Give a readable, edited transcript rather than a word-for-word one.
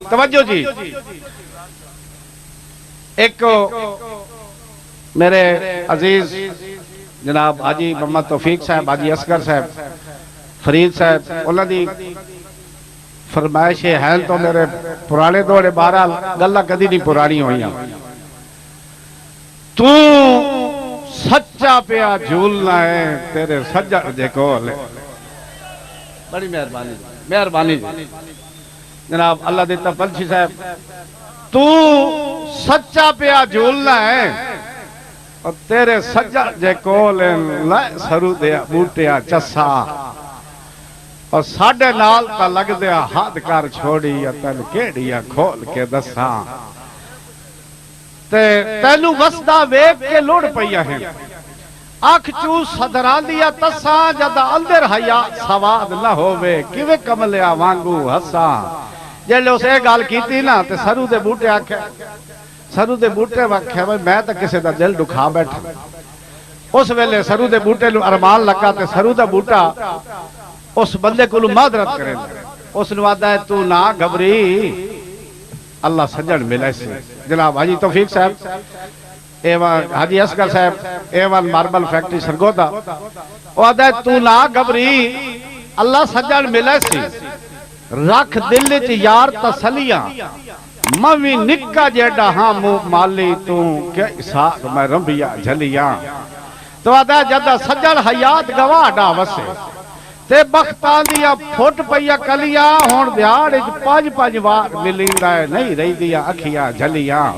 توجہ جی، ایک میرے عزیز جناب حاجی محمد توفیق صاحب، حاجی اصغر صاحب، فرید صاحب، انہوں دی فرمائش ہے تو میرے پرانے دوڑے بہرحال گلہ کدی نہیں پرانی ہوئی ہیں. تو سچا پیا جھولنا ہے تیرے سجڑ دے کول. بڑی مہربانی مہربانی جناب اللہ دیتا پلچی صاحب. تو سچا پیا جھولنا ہے اور تیرے سجڑ دے کول لائے سرو دیا بوٹیا چسا اور ساڑھے نال تا لگ دیا ہاتھ کار چھوڑی یا تن کیڑیا کھول کے دساں تینو وسدا ویب کے لوڑ پیا ہیں. آنکھ چو صدران دیا تساں جدہ اندر حیا سواد نہ ہووے کیوے کملیا وانگو حساں. جیلے اسے گال کیتی نا تے سرو دے بوٹے آکھے سرو دے بوٹے واکھے میں تا کسے دا دل دکھا بیٹھا. اس ویلے سرو دے بوٹے لو ارمان لگا تے سرو دا بوٹا اس بندے کو معذرت کریں. اس نوادا ہے تو نہ گھبری اللہ سجن ملے سے. جناب حاجی توفیق صاحب، ایوان حاجی اصغر صاحب، ایوان ماربل فیکٹری سرگودا، وہ آدھا ہے تو نہ گھبری اللہ سجن ملے سے. رکھ دل چ یار تسلیاں موی نکا جیڑا ہاں مو مالی تو کہ اساق میں رمبیا جھلیاں. تو آدھا جدہ سجن حیات گواہ ڈا وسے تے بختان دیا پھوٹ پیا کلیاں ہون دیاڑ پانچ وار ملی رہے نہیں رہی دیا اکھیاں جھلیاں.